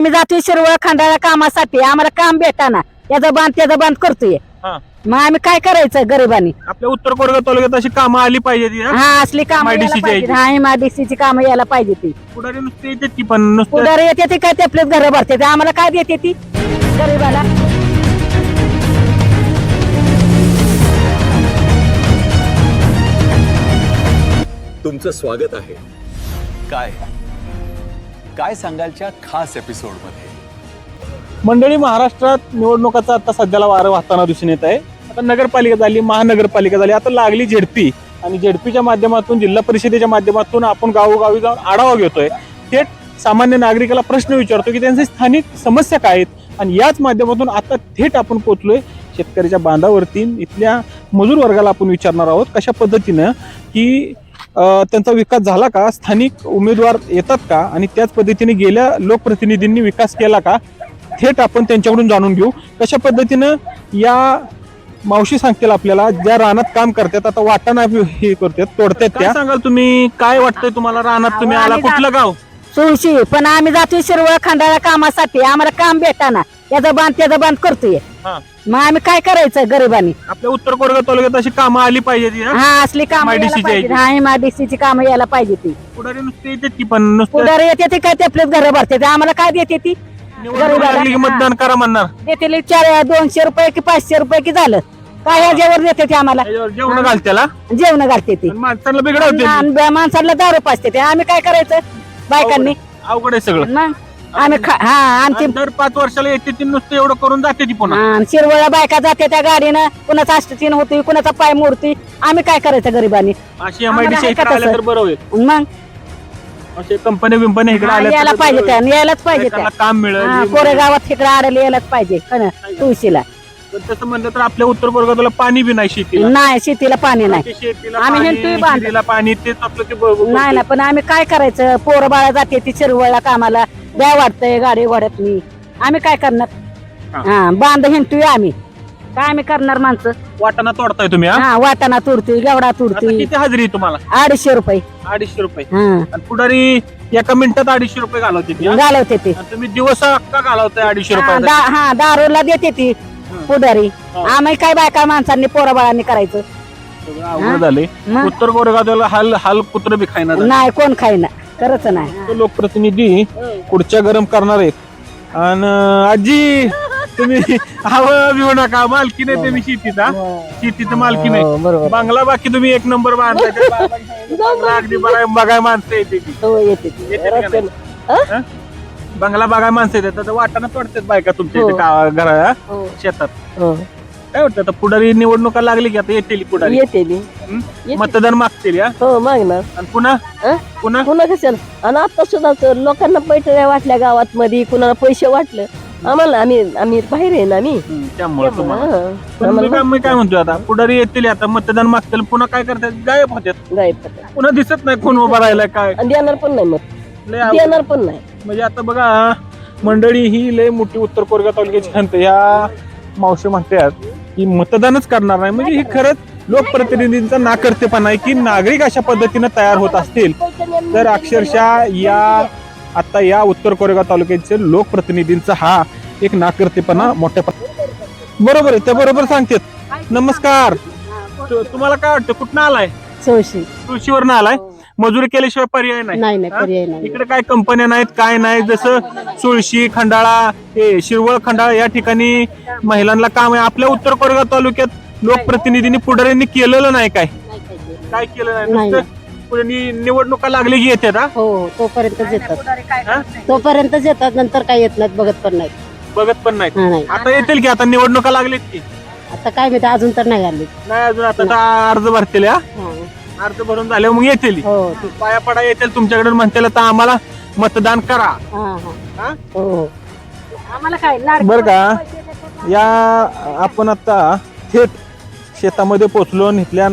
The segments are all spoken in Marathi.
मी जातोय शिरवळ खंडाळा कामासाठी, आम्हाला काम भेटाना, त्याचा बांध करतोय. हा. मग आम्ही काय करायचं गरिबांनी? आपल्या उत्तर कोरेगाव तालुक्यात अशी कामं आली पाहिजे हा असली कामं यायला MIDC ची पाहिजे. आहे. हा MIDC कामं यायला पाहिजे ती. पुढारी नुसते येतात की पण नुसतं पुढारी येते ती काय ते आपलेच घर भरते, आम्हाला काय देते ती गरिबाला? तुमचं स्वागत आहे. काय काय सांगालच्या खास एपिसोडमध्ये. मंडळी, महाराष्ट्रात निवडणुकाचा आता सध्याला वारं वाहताना दिसून येत आहे. आता नगरपालिका झाली, महानगरपालिका झाली, आता लागली झेडपी आणि झेडपीच्या माध्यमातून, जिल्हा परिषदेच्या माध्यमातून आपण गावोगावी जाऊन आढावा घेतोय. थेट सामान्य नागरिकाला प्रश्न विचारतो की त्यांच्या स्थानिक समस्या काय आहेत, आणि याच माध्यमातून आता थेट आपण पोहोचलोय शेतकऱ्याच्या बांधावरती. इथल्या मजूर वर्गाला आपण विचारणार आहोत कशा पद्धतीनं की त्यांचा विकास झाला का, स्थानिक उमेदवार येतात का, आणि त्याच पद्धतीने गेल्या लोकप्रतिनिधींनी विकास केला का. थेट आपण त्यांच्याकडून जाणून घेऊ कशा पद्धतीनं या मावशी सांगतील आपल्याला, ज्या रानात काम करतात, आता वाटाणा हे करतात, तोडतात. त्या सांगाल तुम्ही, काय वाटतंय तुम्हाला? रानात तुम्ही आला, कुठलं गाव? सुळशी. पण आम्ही जातोय शिरवळ खंडाळा कामासाठी, आम्हाला काम भेटाना, त्याचा बांध करतोय. हा. मग आम्ही काय करायचं गरिबांनी? आपल्या उत्तर कोरेगाव तालुक्यात अशी कामं आली पाहिजे. हा असली कामं यायला MIDC ची पाहिजे. आहे. हा MIDC कामं यायला पाहिजे ती. पुढारी नुसते येतात की पण नुसतं पुढारी येते ती काय ते आपलेच घर भरते, आम्हाला काय देते ती? निवडणूक लागली की मतदान करा म्हणणार. देते 200 रुपये की 500 रुपये की झालं काय ह्याच्यावर देते ती आम्हाला? जेवण घाल त्याला, जेवण घालते ती. आणि माणसाला बिघडवते. आणि माणसाला दारू पाजते ते, आम्ही काय करायचं बायकांनी? अवघड आहे सगळं. मग आम्ही हा आमची दर 5 वर्षाला येते ती, नुसतं एवढं करून जाते ती पुन्हा. शिरवळा बायका जाते त्या गाडीनं, कुणाचा अष्टचीन होती, कुणाचा पाय मोडती, आम्ही काय करायचं गरिबांनी? अशी आम्हाला MIDC आहे का इकडे आल्या तसं? तर बरं होईल. मग असे कंपनी बिंपनी इकडे आल्या यायला तर पाहिजे बरं त्या, होईल. यायलाच पाहिजे त्या. बायकांना काम मिळेल. कोरेगावात तिकडे आडले यायलाच पाहिजे तुळशीला. पण तसं म्हणलं तर आपल्या उत्तर कोरेगावला पाणी बी नाही शेतीला. नाही शेतीला पाणी नाही. शेतीला आम्ही पाणी, हिंडतोय बांध. विहिरीला पाणी, तेच आपलं ते नाही ना, पण आम्ही काय करायचं? पोरं बाळा जाते ती शिरवळला कामाला, द्या वाटतंय गाडी घोड्यात मी, आम्ही काय करणार? हा बांध हिंडतोय आम्ही, काय आम्ही करणार माणसं? वाटाणा तोडताय तुम्ही. हा? हा वाटाणा तुरतोय, गेवडा आता तुरतोय. किती हजरी आहे तुम्हाला? 250 रुपये. 250 रुपये. हा आणि पुढारी एका मिनिटात 250 रुपये घालवते ती. हा? घालवते ते. आणि तुम्ही दिवस अख्खा घालवताय 250 रुपये. हा दारूला देते ती पुढारी. आम्ही काय बायका माणसांनी पोरं बाळांनी करायचं? अवघड झाले. मग? उत्तर कोरेगावला हाल हाल कुत्र बी खायना झाले. नाही कोण खाईना, खरंच नाही. लोकप्रतिनिधी खुर्च्या गरम करणार आहेत. आणि आजी तुम्ही हवं भिवू नका, मालकी नाही तुम्ही शेतीचा, शेतीचं मालकी नाही. बांगला बाकी तुम्ही एक नंबर बांधलाय. अगदी बघाय माणसं येते ती. येते का नाही? हा? बंगला बघाय माणसं येतात. आता वाटाणा तोडतात बायका तुमच्या इथे घरा शेतात. काय वाटतं आता पुढारी निवडणुका लागली की आता येतील पुढारी, मतदान मागतील. या हो मागणार. आणि पुन्हा पुन्हा पुन्हा कशाला? आणि आता सुद्धा तर लोकांना पैठण्या वाटल्या गावात मध्ये, कुणाला पैसे वाटलं आम्हाला, आम्ही बाहेर आहे ना आम्ही. त्यामुळे तुम्हाला. हा. पण मी काय म्हणतोय, आता पुढारी येतील, आता मतदान मागतील, पुन्हा काय करतात? गायब होतात, गायब होतात. पुन्हा दिसत नाही कोण उभा राहिलाय काय. आणि देणार पण नाही, मग लय अवघड. देणार पण नाही. म्हणजे आता बघा मंडळी, ही लय मोठी उत्तर कोरेगाव तालुक्याची खंत. या मावशी म्हणतात की मतदानच करणार नाही. म्हणजे हे खरंच लोकप्रतिनिधींचा नाकर्तेपणा आहे की नागरिक अशा पद्धतीनं तयार होत असतील तर अक्षरशः आता या उत्तर कोरेगाव तालुक्याचे लोकप्रतिनिधींचा हा एक नाकर्तेपणा मोठ्या बरोबर आहे. ते बरोबर सांगतात. नमस्कार, तुम्हाला काय वाटतं? कुठनं आलाय? सुळशी. तुळशीवरनं आलाय. मजुरी केल्याशिवाय पर्याय नाही. नाही पर्याय नाही. इकडे काय कंपन्या नाहीत, काय नाही. जसं सुळशी, खंडाळा, शिरवळ खंडाळा या ठिकाणी महिलांना काम आहे. आपल्या उत्तर कोरेगाव तालुक्यात लोकप्रतिनिधींनी, पुढाऱ्यांनी केलेलं नाही. काय केलं नाही? नुसतं पुढे निवडणुका लागली की येतात. हा? हो तोपर्यंतच येतात, तोपर्यंतच येतात, नंतर काय येत नाहीत, बघत पण नाही. बघत पण नाही. नाही. आता येतील की, आता निवडणुका लागलीत की आता काय माहिती, अजून तर नाही आली. नाही अजून. आता अर्ज भरतील. अर्ज भरून झाले मग येतील. हो पाया पडा येतील तुमच्याकडे, म्हणतील तर आम्हाला मतदान करा. हा? हो आम्हाला काय बर का. या आपण आता थेट शेतामध्ये पोहोचलो आणि इथल्या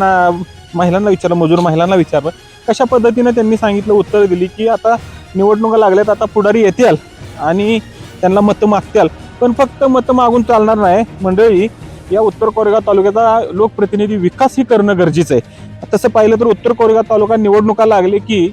महिलांना विचारलं, मजूर महिलांना विचारलं कशा पद्धतीने त्यांनी सांगितलं, उत्तर दिली की आता निवडणुका लागल्यात, आता पुढारी येतील आणि त्यांना मतं मागतील. पण फक्त मतं मागून चालणार नाही मंडळी. या उत्तर कोरेगाव तालुक्याचा लोकप्रतिनिधी विकासही करणं गरजेचं आहे. तसं पाहिलं तर उत्तर कोरेगाव तालुका निवडणुका लागले की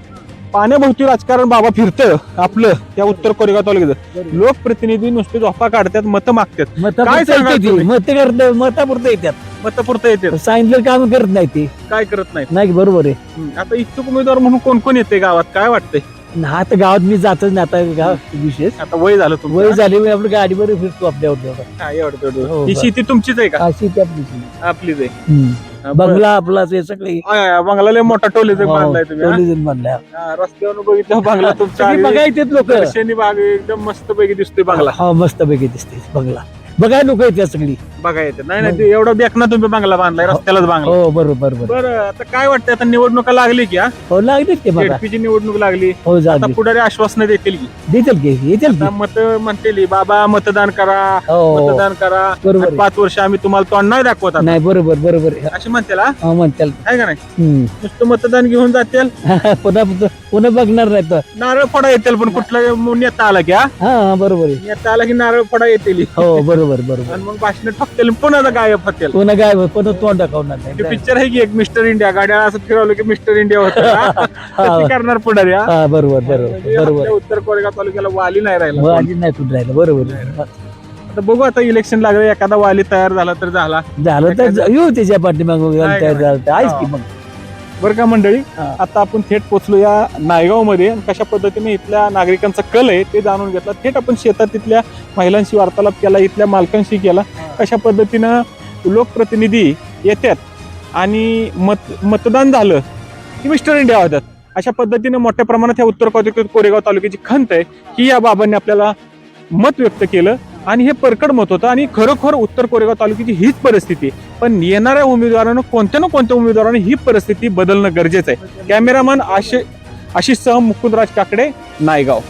पाण्याभोवती राजकारण बाबा फिरतं आपलं त्या उत्तर कोरेगाव तालुक्यात. लोकप्रतिनिधी नुसते झोपा काढतात, मतं मागतात. काय सांगाल तुम्ही? मतापुरतं येतात, मतपुरतं येते, सांगितलं काम करत नाही ते, काय करत नाही. नाही बरोबर आहे. आता इच्छुक उमेदवार म्हणून कोण कोण येते गावात, काय वाटतंय? हा तर गावात मी जातच नाही आता, गाव विशेष आता वय झालं तुमचं. वय झाली, मी आपल्या गाडीवर फिरतो आपल्यावर तेवढा. हा, एवढं तेवढं. हो, ही शेती तुमचीच आहे का? अशी त्या आपली. आपलीच आहे. बरं. बंगला आपलाच आहे सगळे. बंगला लय मोठा टोलेचा बांधलाय तुम्ही, हा? टोलीजण बांधलाय. रस्त्यावर बघितलं बंगला तुमचा. सगळी बघा येतात लोक. दर्शनी बाग एकदम मस्त पैकी दिसतोय बंगला. हा मस्त पैकी दिसते बंगला, बघा लोक येतात सगळी. बघा येते. नाही नाही, ते एवढं देखना तुम्ही बंगला बांधलाय, रस्त्यालाच बांधला. हो बरोबर बरोबर. बरं, आता काय वाटतं, आता निवडणुका लागली की? हो लागले ते बघा. जेडपीची निवडणूक लागली. हो आता जाते पुढारी आश्वासनं देतील की? देतील की, येतील की. आता मत म्हणतील बाबा मतदान करा, हो मतदान करा, बरोबर आणि आहे. 5 वर्ष आम्ही तुम्हाला तोंड नाही दाखवत आता. नाही बरोबर बरोबर आहे. अशी म्हणतील, हा? हा म्हणताल. आहे का नाही? हम्म. नुसतं मतदान घेऊन जातील, पुन्हा पुन्हा बघणार नाही तर. नारळ फोडा येतील, पण कुठला नेता आला की? हा? हा बरोबर आहे. नेता आला की नारळ फोडा येतील, हो बरोबर बरोबर. आणि मग भाषण ठोकतील, पुन्हा गायब होतील. पुन्हा काय पुन्हा तोंड दाखवणार ते नाही. पिक्चर आहे की एक मिस्टर इंडिया, गाड्या असं फिरवलं की मिस्टर इंडिया होतं. तशी करणार पुढारी, हा? हा बरोबर बरोबर म्हणजे बरोबर. आपल्या उत्तर कोरेगाव तालुक्याला वाली नाही राहिला. वाली नाही कुठं राहिलं, बरोबर आहे. आता बघू, आता इलेक्शन लागलं, एखादा वाली तयार झाला तर झाला. झालं तर येऊ त्याच्या पाठीमागं काय आहेच की मग. बरं का मंडळी, हा. आता आपण थेट पोहोचलो या नायगाव मध्ये. कशा पद्धतीने इथल्या नागरिकांचा कल आहे ते जाणून घेतला. थेट आपण शेतात तिथल्या महिलांशी वार्तालाप केला, इथल्या मालकांशी केला. कशा पद्धतीनं लोकप्रतिनिधी येतात आणि मतदान झालं की मिस्टर इंडिया होतात. अशा पद्धतीने मोठ्या प्रमाणात ह्या उत्तर कोरेगाव तालुक्याची खंत आहे की या बाबांनी आपल्याला मत व्यक्त केलं, आणि हे परकड मत होतं. आणि खरोखर उत्तर कोरेगाव तालुक्याची हीच परिस्थिती आहे. पण येणाऱ्या उमेदवारानं, कोणत्या ना कोणत्या उमेदवारानं ही परिस्थिती बदलणं गरजेचं आहे. कॅमेरामन आशिष सह मुकुंदराज काकडे, नायगाव.